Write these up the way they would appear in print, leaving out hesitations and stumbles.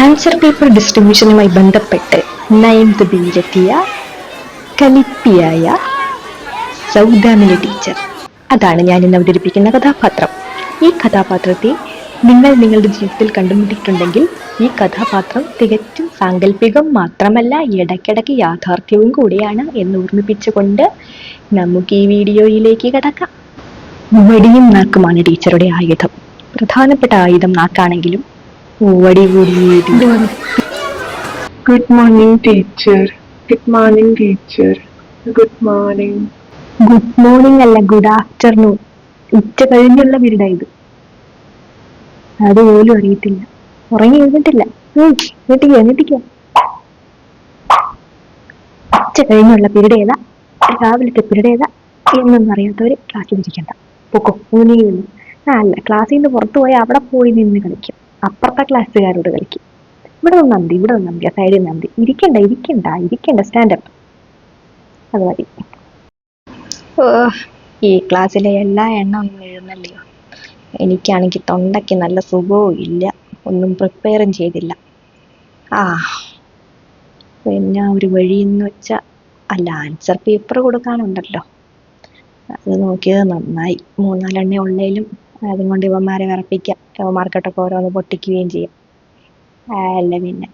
Answer paper ഡിസ്ട്രിബ്യൂഷനുമായി ബന്ധപ്പെട്ട് 9th ബിയിലെത്തിയ കലിപ്പിയായ Saudamini teacher. അതാണ് ഞാൻ ഇന്ന് അവതരിപ്പിക്കുന്ന കഥാപാത്രം. ഈ കഥാപാത്രത്തെ നിങ്ങൾ നിങ്ങളുടെ ജീവിതത്തിൽ കണ്ടുമുട്ടിയിട്ടുണ്ടെങ്കിൽ ഈ കഥാപാത്രം തികച്ചും സാങ്കല്പികം മാത്രമല്ല, ഇടയ്ക്കിടയ്ക്ക് യാഥാർത്ഥ്യവും കൂടിയാണ് എന്ന് ഓർമ്മിപ്പിച്ചുകൊണ്ട് നമുക്ക് ഈ വീഡിയോയിലേക്ക് കടക്കാം. വടിയും നാക്കുമാണ് ടീച്ചറുടെ ആയുധം. പ്രധാനപ്പെട്ട ആയുധം നാക്കാണെങ്കിലും വടി കൂടി. Good morning teacher. Good morning teacher. Good morning. Good morning അല്ല, ഗുഡ് ആഫ്റ്റർനൂൺ. ഉച്ച കഴിഞ്ഞുള്ള പീരീഡാ ഇത്. അതുപോലും അറിയത്തില്ല. ഉറങ്ങി എഴുന്നിട്ടില്ല. എണീറ്റിക്കോ. ഉച്ച കഴിഞ്ഞുള്ള പീരീഡ് ഏതാ, രാവിലത്തെ പീരീഡ് ഏതാ എന്നൊന്നും അറിയാത്തവര് ക്ലാസ്സിലിരിക്കണ്ട. പൊക്കോ. അല്ല, ക്ലാസ്സിൽ നിന്ന് പുറത്തു പോയി അവിടെ പോയി നിന്ന് കളിക്കും. അപ്പുറത്തെ ക്ലാസ്സുകാരോട് കളിക്കും. ഇവിടെ നന്ദി സൈഡിൽ നന്ദി. ഇരിക്കണ്ട. സ്റ്റാൻഡപ്പ്. അത് മതി. ഈ ക്ലാസ്സിലെ എല്ലാ എണ്ണം ഒന്നും എഴുന്നല്ലയോ. എനിക്കാണെങ്കിൽ തൊണ്ടയ്ക്ക് നല്ല സുഖവും ഇല്ല, ഒന്നും പ്രിപ്പയറും ചെയ്തില്ല. പിന്നെ ഒരു വഴിയെന്ന് വെച്ചാൽ ആൻസർ പേപ്പർ കൊടുക്കാനുണ്ടല്ലോ, അത് നോക്കിയത് നന്നായി. 3-4 ഉള്ളേലും അതും കൊണ്ട് ഇവന്മാരെ വിറപ്പിക്കാം. ഇവന്മാർക്കിട്ടൊക്കെ ഓരോന്ന് പൊട്ടിക്കുകയും ചെയ്യാം. അല്ല പിന്നെ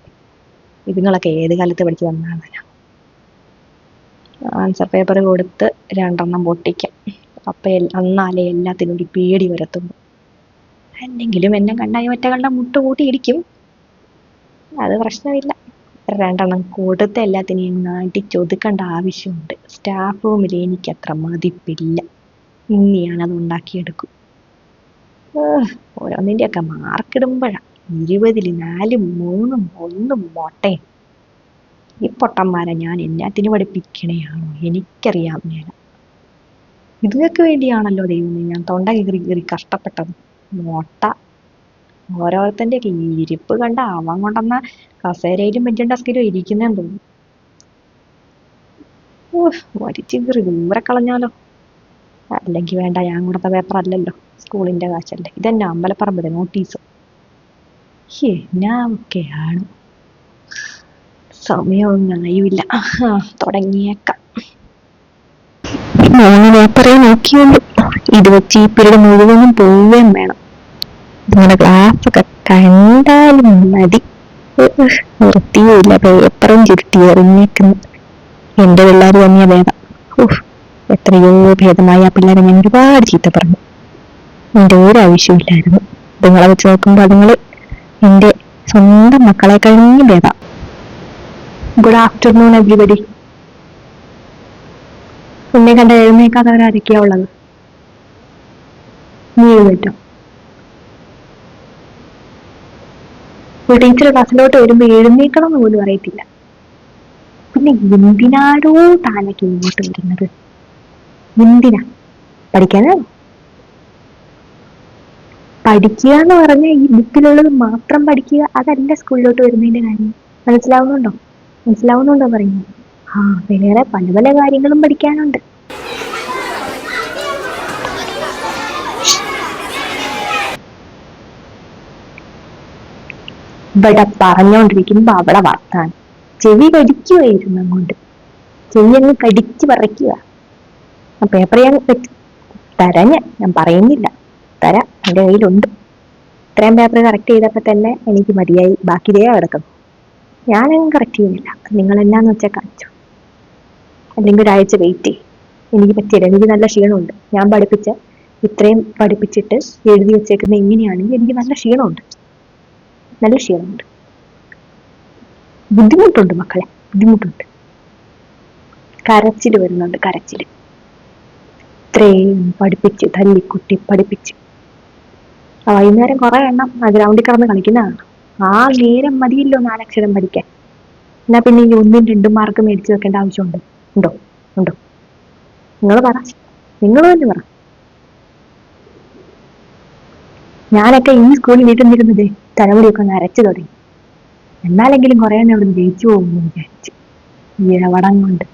ഇതുങ്ങളൊക്കെ ഏത് കാലത്ത് പഠിച്ചു വന്നാണ്. ആൻസർ പേപ്പർ കൊടുത്ത് 2 പൊട്ടിക്കാം. എന്നാലേ എല്ലാത്തിനും ഒരു പേടി വരത്തുള്ളൂ. അല്ലെങ്കിലും എന്നെ കണ്ടായി മറ്റകളുടെ മുട്ട് കൂട്ടി ഇടിക്കും. അത് പ്രശ്നമില്ല. 2 കൊടുത്ത് എല്ലാത്തിനെയും നാട്ടിച്ചൊതുക്കേണ്ട ആവശ്യമുണ്ട്. സ്റ്റാഫ് റൂമിൽ എനിക്കത്ര മതിപ്പില്ല. ഇനിയാണത് ഉണ്ടാക്കിയെടുക്കും. ഓരോന്നിൻ്റെയൊക്കെ മാർക്കിടുമ്പോഴാണ് 20-ൽ 4, 3, 1 മൊട്ടയും. ഈ പൊട്ടന്മാരെ ഞാൻ എന്നാത്തിന് പഠിപ്പിക്കണേയാണോ എനിക്കറിയാം മേല. ഇതൊക്കെ വേണ്ടിയാണല്ലോ ദൈവമേ ഞാൻ തൊണ്ട കീറി കഷ്ടപ്പെട്ടത്. മൊട്ട. ഓരോരുത്തൻ്റെ ഇരിപ്പ് കണ്ട അവൻ കൊണ്ടുവന്ന കസേരയിലും ബെഞ്ചും ഡെസ്കിലും ഇരിക്കുന്നതെന്ന് തോന്നുന്നു. വലിച്ചു കീറി ദൂരെ കളഞ്ഞാലോ. അല്ലെങ്കിൽ വേണ്ട, ഞാൻ കൊടുത്ത പേപ്പർ അല്ലല്ലോ, സ്കൂളിൻ്റെ കാശല്ലേ. ഇതെന്നെ അമ്പലപ്പറമ്പിലെ നോട്ടീസ്. എന്നാ ഒക്കെയാണ്. സമയമൊന്നും ആയില്ല. തുടങ്ങിയേക്കാം. 3 പേപ്പറേ നോക്കിയുള്ളൂ. ഇത് വെച്ച് ഈ പീരീഡ് മുഴുവനും പോവുകയും വേണം. നിങ്ങളുടെ ക്ലാസ് ഒക്കെ കണ്ടാലും മതി. വൃത്തിയില്ല, പേപ്പറും ചുരുട്ടി എറിഞ്ഞേക്കുന്നു. എന്റെ പിള്ളേർ തന്നെയാ ഭേദം. എത്രയോ ഭേദമായ ആ പിള്ളേരെ ഞാൻ ഒരുപാട് ചീത്ത പറഞ്ഞു. എന്റെ ഒരു ആവശ്യമില്ലായിരുന്നു. അതുങ്ങളെ വെച്ച് നോക്കുമ്പോൾ അതുങ്ങള് എന്റെ സ്വന്തം മക്കളെ കഴിഞ്ഞ് ഭേദം. Good afternoon everybody. എന്നെ കണ്ട എഴുന്നേക്കാത്തവരാരൊക്കെയാ ഉള്ളത്? നീ എഴുന്നേറ്റോ? ഒരു ടീച്ചർ ക്ലാസ്സിലോട്ട് വരുമ്പോ എഴുന്നേക്കണം എന്ന് പോലും അറിയത്തില്ല. പിന്നെ എന്തിനാടോ താനൊക്കെ ഇങ്ങോട്ട് വരുന്നത്? എന്തിനാ? പഠിക്കാനോ? പഠിക്കുക എന്ന് പറഞ്ഞാൽ ഈ ബുക്കിലുള്ളത് മാത്രം പഠിക്കുക അതല്ല സ്കൂളിലോട്ട് വരുന്നതിന്റെ കാര്യം. മനസ്സിലാവുന്നുണ്ടോ പറയുന്നത്? വേറെ പല പല കാര്യങ്ങളും പഠിക്കാനുണ്ട്. ഇവിടെ പറഞ്ഞോണ്ടിരിക്കുമ്പോ അവിടെ വർത്താനം. ചെവി കടിക്കുമായിരുന്നു അങ്ങോട്ട്. ചെവി അങ്ങ് കടിച്ച് പറിക്കുക. ആ പേപ്പർ ഞാൻ തരാം. ഞാൻ പറയുന്നില്ല, തരാം. എൻ്റെ കയ്യിലുണ്ട്. ഇത്രയും പേപ്പർ കറക്റ്റ് ചെയ്തപ്പോൾ തന്നെ എനിക്ക് മതിയായി. ബാക്കി ഇതേ കിടക്കുന്നു. ഞാനങ്ങ് കറക്റ്റ് ചെയ്യുന്നില്ല. നിങ്ങൾ എന്നാന്ന് വെച്ചാൽ കാണിച്ചു. അല്ലെങ്കിൽ ഒരാഴ്ച വെയിറ്റ് ചെയ്യും. എനിക്ക് പറ്റില്ല. എനിക്ക് നല്ല ക്ഷീണമുണ്ട്. ഞാൻ ഇത്രയും പഠിപ്പിച്ചിട്ട് എഴുതി വെച്ചേക്കുന്ന ഇങ്ങനെയാണെങ്കിൽ എനിക്ക് നല്ല ക്ഷീണമുണ്ട്. ബുദ്ധിമുട്ടുണ്ട് മക്കളെ, ബുദ്ധിമുട്ടുണ്ട്. കരച്ചിൽ വരുന്നുണ്ട്. ഇത്രയും പഠിപ്പിച്ച് തല്ലിക്കുട്ടി പഠിപ്പിച്ച് വൈകുന്നേരം കുറെ എണ്ണം ഗ്രൗണ്ടിൽ കിടന്ന് കളിക്കുന്നതാണ്. ആ നേരം മതിയല്ലോ 4 അക്ഷരം പഠിക്കാൻ. എന്നാ പിന്നെ ഈ 1, 2 മാർക്ക് മേടിച്ചു വെക്കേണ്ട ആവശ്യമുണ്ടോ? ഉണ്ടോ? നിങ്ങൾ തന്നെ പറ. ഞാനൊക്കെ ഈ സ്കൂളിൽ വീട്ടിൽ തലമുടിയൊക്കെ ഒന്ന് അരച്ചു തുടങ്ങി. എന്നാലെങ്കിലും കുറെ എണ്ണം അവിടെ ജയിച്ചു പോകുമെന്ന് വിചാരിച്ചു. ഇഴവടം കൊണ്ട്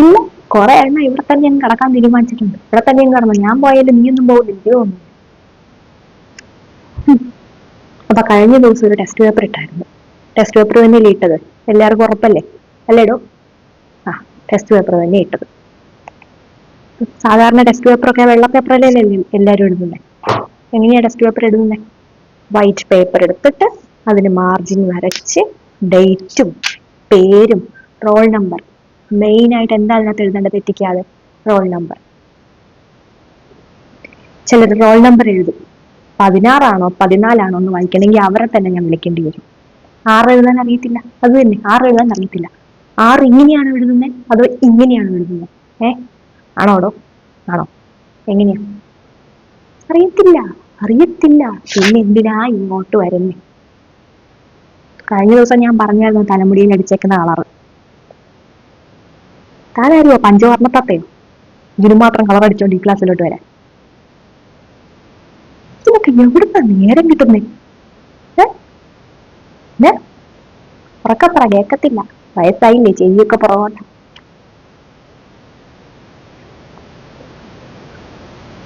ഇല്ല, കുറെ എണ്ണം ഇവിടെ തന്നെ ഞാൻ കിടക്കാൻ തീരുമാനിച്ചിട്ടുണ്ട്. ഇവിടെ തന്നെ കിടന്നു. ഞാൻ പോയാലും നീയൊന്നും പോകില്ല. എനിക്ക് തോന്നുന്നു. അപ്പൊ കഴിഞ്ഞ ദിവസം ഒരു ടെസ്റ്റ് പേപ്പർ ഇട്ടായിരുന്നു. ടെസ്റ്റ് പേപ്പർ തന്നെയല്ലേ ഇട്ടത്? എല്ലാവർക്കും ഉറപ്പല്ലേ? അല്ലേടോ? ആ, ടെസ്റ്റ് പേപ്പർ തന്നെ ഇട്ടത്. സാധാരണ ടെസ്റ്റ് പേപ്പറൊക്കെ വെള്ള പേപ്പറല്ലേ എല്ലാവരും എഴുതുന്നത്. എങ്ങനെയാ ടെസ്റ്റ് പേപ്പർ എഴുതുന്നത്? വൈറ്റ് പേപ്പർ എടുത്തിട്ട് അതിന് മാർജിൻ വരച്ച് ഡേറ്റും പേരും റോൾ നമ്പർ, മെയിൻ ആയിട്ട് എന്താ അതിനകത്ത് എഴുതേണ്ടത് തെറ്റിക്കാതെ? Roll number. ചിലർ റോൾ നമ്പർ എഴുതും 16 14 എന്ന് വായിക്കണമെങ്കിൽ അവരെ തന്നെ ഞാൻ വിളിക്കേണ്ടി വരും. 6 എഴുതാൻ അറിയത്തില്ല, അത് തന്നെ 6 എഴുതാൻ അറിയത്തില്ല. 6 ഇങ്ങനെയാണ് എഴുതുന്നത് അതോ ഇങ്ങനെയാണ് എഴുതുന്നത്? ആണോടോ? ആണോ? എങ്ങനെയാ? അറിയത്തില്ല, അറിയത്തില്ല. പിന്നെ എന്തിനാ ഇങ്ങോട്ട് വരുന്നേ? കഴിഞ്ഞ ദിവസം ഞാൻ പറഞ്ഞായിരുന്നു തലമുടിയിൽ അടിച്ചേക്കുന്ന കളറ്. താനാരുവോ പഞ്ചവർണ്ണത്തത്തയോ? ഇതിനു മാത്രം കളർ അടിച്ചോണ്ട് ഈ ക്ലാസ്സിലോട്ട് വരാൻ? ഇതൊക്കെ എവിടുന്ന നേരം കിട്ടുന്നേ? ഉറക്കപ്പറ, കേക്കത്തില്ല. വയസ്സായില്ലേ, ചെവിയൊക്കെ പുറകോട്ട.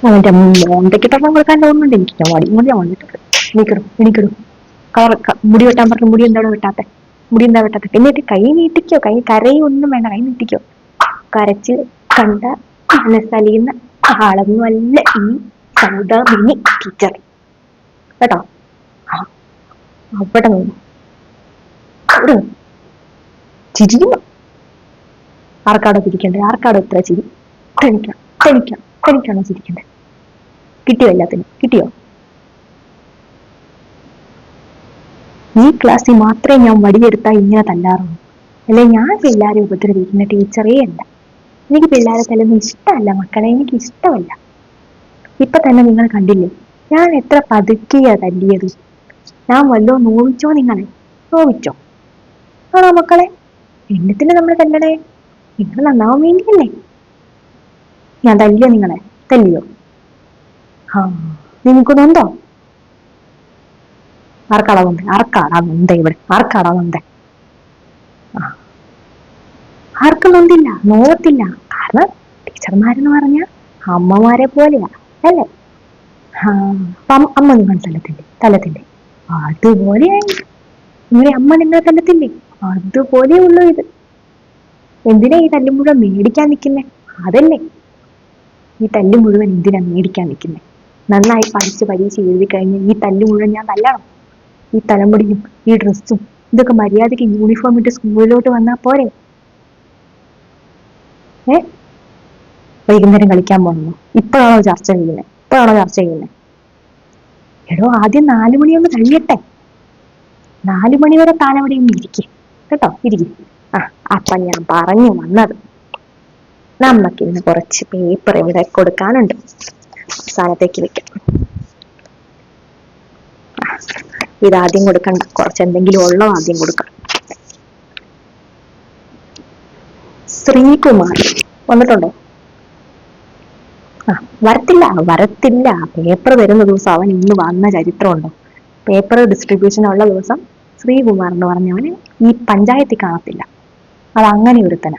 അവന്റെ മോന്തയ്ക്ക് തപ്പം കൊടുക്കാൻ തോന്നുന്നുണ്ട് എനിക്ക്. ഞാൻ വടി കൊണ്ട് ഞാൻ വന്നിട്ടുണ്ട്. എണീക്കിടും. കളർ മുടി വെട്ടാൻ പറഞ്ഞു. മുടി എന്താണോ വെട്ടാത്തെ? മുടി എന്താ വെട്ടാത്തെ? എന്നിട്ട് കൈ നീട്ടിക്കോ. കൈ കരയൊന്നും വേണ്ട, കൈ നീട്ടിക്കോ. കരച്ച് കണ്ട മനസ്സലിയുന്ന ആളൊന്നുമല്ല ഈ സൗദാമിനി ടീച്ചർ, കേട്ടോ? അവിടെ നിന്ന് ചിരിക്കുന്നു. ആർക്കാടോ ചിരിക്കണ്ടേ? ആർക്കാടോ ഇത്ര ചിരി? തനിക്കാണോ ചിരിക്കണ്ടേ? കിട്ടിയോ? എല്ലാത്തിനും കിട്ടിയോ? ഈ ക്ലാസ്സിൽ മാത്രമേ ഞാൻ വടിയെടുത്താൽ ഇങ്ങനെ തല്ലാറുള്ളൂ. അല്ലെ ഞാൻ പിള്ളേരെ ഉപദ്രവിക്കുന്ന ടീച്ചറേ അല്ല. എനിക്ക് പിള്ളേരെ തല്ലുന്ന ഇഷ്ടമല്ല മക്കളെ, എനിക്ക് ഇഷ്ടമല്ല. ഇപ്പൊ തന്നെ നിങ്ങൾ കണ്ടില്ലേ ഞാൻ എത്ര പതുക്കിയാ തല്ലിയത്? ഞാൻ വല്ലോ നോവിച്ചോ നിങ്ങളെ? നോവിച്ചോ? ആണോ മക്കളെ? എന്നത്തിന് നമ്മൾ തല്ലണേ? നിങ്ങൾ നന്നാവാൻ വേണ്ടിയല്ലേ. ഞാൻ തല്ലിയോ നിങ്ങളെ? തല്ലിയോ? നിങ്ങൾക്കൊന്നുണ്ടോ? ആർക്കാടാ നൊന്ത്? ആർക്കാടാ നൊന്ത്? ഇവിടെ ആർക്കാടാ നൊന്ത്? ആർക്കും നൊന്തില്ല, നോവത്തില്ല. കാരണം ടീച്ചർമാരെന്ന് പറഞ്ഞ അമ്മമാരെ പോലെയാ, അല്ലേ? അമ്മ നിങ്ങൾ തല്ലത്തില്ലേ? അതുപോലെയായി നിങ്ങളെ അമ്മ നിങ്ങളെ തല്ലത്തില്ലേ? അതുപോലെ ഉള്ളൂ ഇത്. എന്തിനാ ഈ തല്ലു മുഴുവൻ മേടിക്കാൻ നിൽക്കുന്നേ? അതല്ലേ ഈ തല്ലു മുഴുവൻ എന്തിനാ മേടിക്കാൻ നിൽക്കുന്നേ? നന്നായി പഠിച്ച് പരീക്ഷ എഴുതി കഴിഞ്ഞ് ഈ തല്ലു മുഴുവൻ ഞാൻ തല്ലണം? ഈ തലമുടിയും ഈ ഡ്രസ്സും ഇതൊക്കെ മര്യാദയ്ക്ക് യൂണിഫോം ഇട്ട് സ്കൂളിലോട്ട് വന്നാ പോരെ? വൈകുന്നേരം കളിക്കാൻ പോകണോ? ഇപ്പോഴാണോ ചർച്ച ചെയ്യുന്നത്? എടോ, ആദ്യം 4 മണിയൊന്ന് കഴിയട്ടെ. 4 മണി വരെ താനവിടെ ഒന്ന് ഇരിക്കും, കേട്ടോ? അപ്പൊ ഞാൻ പറഞ്ഞു വന്നത്, നമുക്ക് ഇന്ന് കുറച്ച് പേപ്പർ ഇവിടെ കൊടുക്കാനുണ്ട്. അവസാനത്തേക്ക് വെക്കാം. ഇതാദ്യം കൊടുക്കണ്ട, കുറച്ച് എന്തെങ്കിലും ഉള്ളോ ആദ്യം കൊടുക്കാം. ശ്രീകുമാർ വന്നിട്ടുണ്ടോ? വരത്തില്ല. പേപ്പർ തരുന്ന ദിവസം അവൻ ഇന്ന് വന്ന ചരിത്രമുണ്ടോ? പേപ്പർ ഡിസ്ട്രിബ്യൂഷൻ ഉള്ള ദിവസം ശ്രീകുമാർ എന്ന് പറഞ്ഞവന് ഈ പഞ്ചായത്തിൽ കാണത്തില്ല. അത് അങ്ങനെ ഒരുത്തന.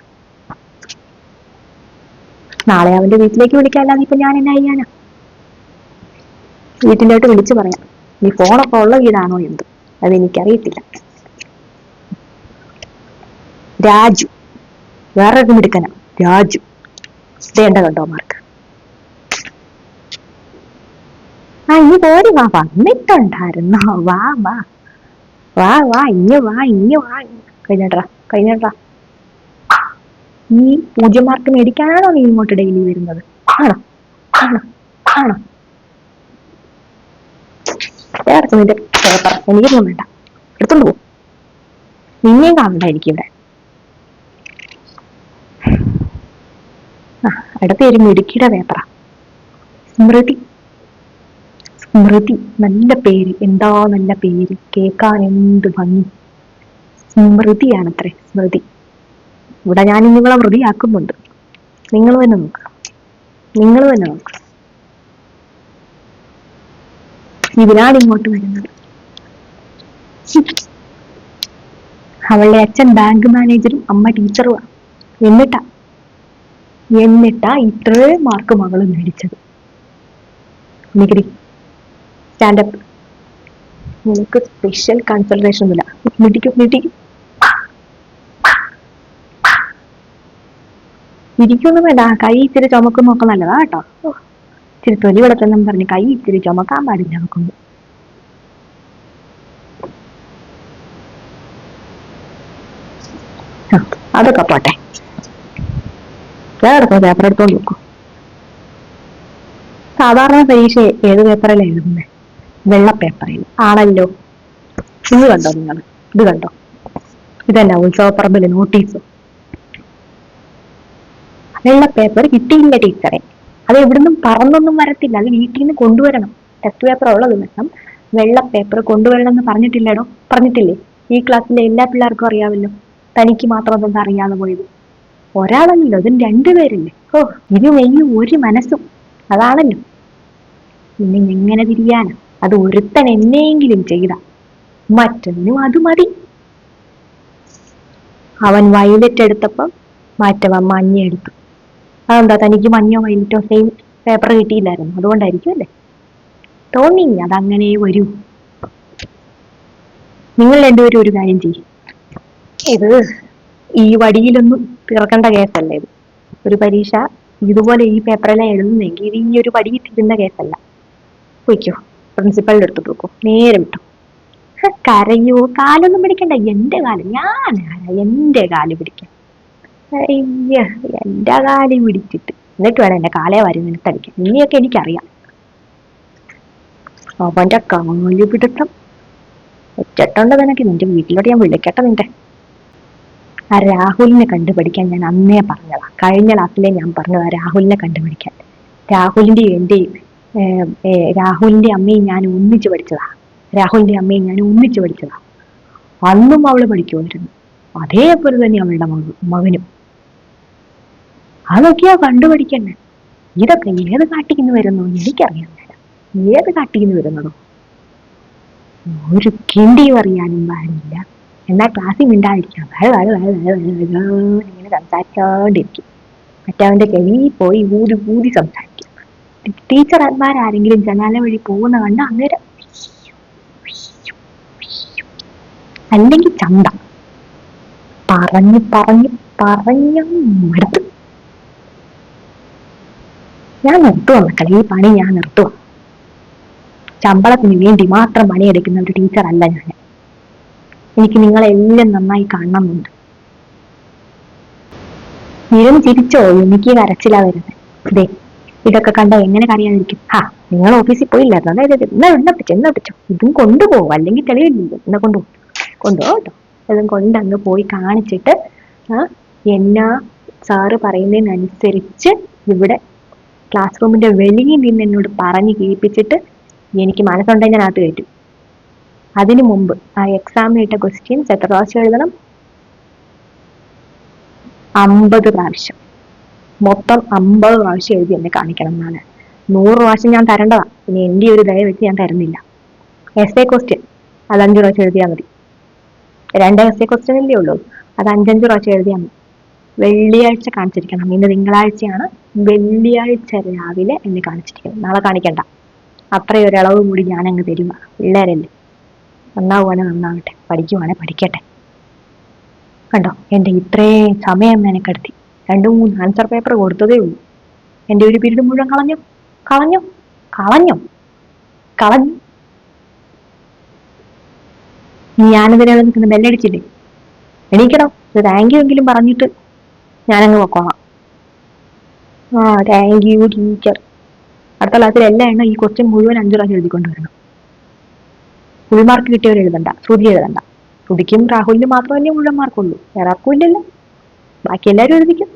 നാളെ അവന്റെ വീട്ടിലേക്ക് വിളിക്കാല്ലാതെ ഇപ്പൊ ഞാൻ എന്നാ ചെയ്യാനാ? വീട്ടിലോട്ട് വിളിച്ചു പറയാം. നീ ഫോണൊക്കെ ഉള്ള വീടാണോ എന്ത്? അതെനിക്കറിയത്തില്ല. രാജു, വേറൊരു മിടുക്കന രാജു. വേണ്ട കണ്ടോ മാർക്ക്? ഇനി പോരി, വന്നിട്ടുണ്ടായിരുന്നോ? ഇഞ്ഞു വാ. കഴിഞ്ഞേട്ടാ. ഈ 0 മാർക്ക് മേടിക്കാനാണോ നീ ഇങ്ങോട്ട് ഡെയിലി വരുന്നത്? ആണോ? നിന്റെ പേപ്പർ എനിക്കൊന്നും വേണ്ട, എടുത്തോണ്ട് പോ. നിന്നെയും കാണണ്ടായിരിക്കും ഇവിടെ. അടുത്ത ഒരു മിടുക്കിയുടെ പേപ്പറാ. സ്മൃതി, നല്ല പേര്. എന്താ നല്ല പേര്, കേൾക്കാൻ എന്ത് ഭംഗി. സ്മൃതിയാണത്രേ, സ്മൃതി. ഇവിടെ ഞാൻ നിങ്ങളെ വൃതിയാക്കുന്നുണ്ട്. നിങ്ങൾ തന്നെ നോക്കുക. ഇതിനാണ് ഇങ്ങോട്ട് വരുന്നത്. അവളുടെ അച്ഛൻ ബാങ്ക് മാനേജറും അമ്മ ടീച്ചറുമാണ്. എന്നിട്ടാ ഇത്രയും മാർക്ക് മകള് മേടിച്ചത്. നികുതി സ്റ്റാൻഡപ്പ്. നിനക്ക് സ്പെഷ്യൽ കൺസൾട്ടേഷൻ ഒന്നുമില്ല. മിടിക്കും മിടിക്കും ഇരിക്കൊന്നും വേണ്ട. കൈ ഇച്ചിരി ചുമക്കുന്നൊക്കെ നല്ലതാ കേട്ടോ. ഇച്ചിരി തൊലി വെളുത്തെന്നും പറഞ്ഞ് കൈ ഇച്ചിരി ചുമക്കാൻ പാടില്ല നമുക്കൊന്നും. അതൊക്കെ പോട്ടെ. വേറെ പേപ്പർ എടുത്തോണ്ട് നോക്കൂ. സാധാരണ പരീക്ഷ ഏത് പേപ്പറിലാണ് എഴുതുന്നത്? വെള്ള പേപ്പറിൽ ആണല്ലോ. ഇത് കണ്ടോ നിങ്ങൾ? ഇത് കണ്ടോ? ഇതന്നെ ഉത്സവപ്പറമ്പില് നോട്ടീസ്. വെള്ള പേപ്പർ കിട്ടിയില്ല ടീച്ചറെ. അത് എവിടുന്നും പറന്നൊന്നും വരത്തില്ല. അത് വീട്ടിൽ നിന്ന് കൊണ്ടുവരണം. ടെസ്റ്റ് പേപ്പർ ഉള്ളത് വേണം. വെള്ള പേപ്പർ കൊണ്ടുവരണം എന്ന് പറഞ്ഞിട്ടില്ലടോ. പറഞ്ഞിട്ടില്ലേ? ഈ ക്ലാസ്സിലെ എല്ലാ പിള്ളേർക്കും അറിയാമല്ലോ. തനിക്ക് മാത്രം എന്താ അറിയാതെ പോയത്? ഒരാളല്ലല്ലോ, അതും രണ്ടുപേരല്ലേ. ഓ, ഇത് നെയ്യ് ഒരു മനസ്സും. അതാണല്ലോ. ഇനി എങ്ങനെ തിരിയാനാ? അത് ഒരുത്തൻ എന്നെയെങ്കിലും ചെയ്ത മറ്റൊന്നും അത് മതി. അവൻ വയലറ്റ് എടുത്തപ്പം മറ്റവൻ മഞ്ഞ എടുത്തു. അതെന്താ, തനിക്ക് മഞ്ഞോ വയലറ്റോ സെയിം പേപ്പർ കിട്ടിയില്ലായിരുന്നു? അതുകൊണ്ടായിരിക്കും അല്ലേ? തോന്നി അതങ്ങനെ വരൂ. നിങ്ങൾ രണ്ടുപേരും ഒരു കാര്യം ചെയ്യും. ഇത് ഈ വടിയിലൊന്നും തീർക്കേണ്ട കേസല്ല ഇത്. ഒരു പരീക്ഷ ഇതുപോലെ ഈ പേപ്പറെല്ലാം എഴുതുന്നെങ്കിൽ ഇത് ഈ ഒരു വടിയിൽ തീരുന്ന കേസല്ല. പോയിക്കോ, പ്രിൻസിപ്പളിന്റെ അടുത്ത് പോക്കോ, നേരെ വിട്ടു. കരയോ? കാലൊന്നും പിടിക്കണ്ട. എന്റെ കാല്, ഞാൻ എന്റെ കാല് പിടിക്കാൻ? അയ്യ, എന്റെ കാല് പിടിച്ചിട്ട് എന്നിട്ട് വേണം എന്റെ കാലേ വരും നിനക്കടിക്കാൻ. ഇനിയൊക്കെ എനിക്കറിയാം. അവന്റെ കാല് പിടുത്തം ഒറ്റട്ടുണ്ട് നിനക്ക്. നിന്റെ വീട്ടിലോട്ട് ഞാൻ വിളിക്കട്ടെ നിന്റെ. ആ രാഹുലിനെ കണ്ടുപിടിക്കാൻ ഞാൻ അന്നേ പറഞ്ഞതാ. കഴിഞ്ഞ ക്ലാസ്സിലെ ഞാൻ പറഞ്ഞതാ രാഹുലിനെ കണ്ടുപിടിക്കാൻ. രാഹുലിന്റെയും എന്റെയും രാഹുലിന്റെ അമ്മയും ഞാൻ ഒന്നിച്ചു പഠിച്ചതാ. രാഹുലിന്റെ അമ്മയും ഞാൻ ഒന്നിച്ചു പഠിച്ചതാ. അന്നും അവള് പഠിക്കുമായിരുന്നു. അതേപോലെ തന്നെ അവളുടെ മകനും. അതൊക്കെയാ കണ്ടുപിടിക്കണ്ടേ. ഇതൊക്കെ ഏത് കാട്ടിന്ന് വരുന്നു എനിക്കറിയാൻ മേല. ഏത് കാട്ടിന്ന് വരുന്നതോ? ഒരു കിണ്ടിയും അറിയാനും പാടില്ല. എന്നാൽ ക്ലാസ്സിൽ മിണ്ടാതിരിക്കാം. ഇങ്ങനെ സംസാരിച്ചോണ്ടിരിക്കും. മറ്റവന്റെ കെവി പോയി ഊതി ഊതി സംസാരിക്കും. ടീച്ചർമാരാരെങ്കിലും ജനാല വഴി പോകുന്ന കണ്ട അന്നേരം അല്ലെങ്കിൽ ചന്ത. പറഞ്ഞു പറഞ്ഞു പറഞ്ഞു മടുത്തു. ഞാൻ നിർത്തുവാ മക്കളെ, ഈ പണി ഞാൻ നിർത്തുവാ. ശമ്പളത്തിന് വേണ്ടി മാത്രം പണിയെടുക്കുന്ന ഒരു ടീച്ചറല്ല ഞാൻ. എനിക്ക് നിങ്ങളെല്ലാം നന്നായി കാണണമെന്നുണ്ട്. നീരും ചിരിച്ചോ? എനിക്ക് കരച്ചിലാ വരുന്നത്. അതെ, ഇതൊക്കെ കണ്ട എങ്ങനെ കറിയാതിരിക്കും? നിങ്ങൾ ഓഫീസിൽ പോയില്ലായിരുന്നു? അതായത് എന്നൊട്ടിച്ചോ ഇതും കൊണ്ടുപോകും, അല്ലെങ്കിൽ തെളിവില്ലല്ലോ. എന്നാ കൊണ്ടുപോകും കേട്ടോ. ഇതും കൊണ്ടങ്ങ് പോയി കാണിച്ചിട്ട് എന്നാ സാറ് പറയുന്നതിനനുസരിച്ച് ഇവിടെ ക്ലാസ് റൂമിന്റെ വെളിയിൽ നിന്ന് എന്നോട് പറഞ്ഞ് കേൾപ്പിച്ചിട്ട് എനിക്ക് മനസ്സുണ്ടെങ്കിൽ അതിനകത്ത് കയറ്റും. അതിനു മുമ്പ് ആ എക്സാമിന് ഇട്ട ക്വസ്റ്റ്യൻസ് എത്ര പ്രാവശ്യം എഴുതണം? 50 പ്രാവശ്യം. മൊത്തം 50 പ്രാവശ്യം എഴുതി എന്നെ കാണിക്കണം എന്നാണ്. 100 പ്രാവശ്യം ഞാൻ തരേണ്ടതാ. പിന്നെ എന്റെ ഒരു ദയ വെച്ച് ഞാൻ തരുന്നില്ല. എസ് എ ക്വസ്റ്റ്യൻ അത് 5 പ്രാവശ്യം എഴുതിയാൽ മതി. 2 എസ് എ ക്വസ്റ്റ്യൻ അല്ലേ ഉള്ളൂ, അത് 5 പ്രാവശ്യം എഴുതിയാൽ മതി. വെള്ളിയാഴ്ച കാണിച്ചിരിക്കണം. ഇന്ന് തിങ്കളാഴ്ചയാണ്. വെള്ളിയാഴ്ച രാവിലെ എന്നെ കാണിച്ചിരിക്കണം. നാളെ കാണിക്കണ്ട. അത്രയും ഒരളവ് കൂടി ഞാൻ അങ്ങ് തരുക. പിള്ളേരല്ലേ, നന്നാവുവാണെ നന്നാവട്ടെ, പഠിക്കുവാണെ പഠിക്കട്ടെ. കണ്ടോ, എന്റെ ഇത്രയും സമയം മെനക്കെടുത്തി 2-3 ആൻസർ പേപ്പർ കൊടുത്തതേ ഉള്ളൂ. എന്റെ ഒരു പീരീഡ് മുഴുവൻ കളഞ്ഞു കളഞ്ഞു കളഞ്ഞു കളഞ്ഞു. ഞാനിതിനെ നിൽക്കുന്ന ബെല്ലടിച്ചില്ലേ? എണീക്കണം. ഒരു താങ്ക് യു എങ്കിലും പറഞ്ഞിട്ട് ഞാനങ്ങ് പൊക്കോളാം. Thank you teacher. അടുത്ത ക്ലാസ്സിൽ എല്ലാ എണ്ണം ഈ ക്വസ്റ്റ്യൻ മുഴുവൻ 5 പ്രാവശ്യം എഴുതിക്കൊണ്ട് വരണം. ഫുൾ മാർക്ക് കിട്ടിയവർ എഴുതണ്ട, ശ്രുതി എഴുതണ്ട. ശ്രുതിക്കും രാഹുലിനും മാത്രമല്ലേ മുഴുവൻ മാർക്കുള്ളൂ, വേറെ ആർക്കും ഇല്ലല്ലോ. ബാക്കി എല്ലാവരും എഴുതിക്കും.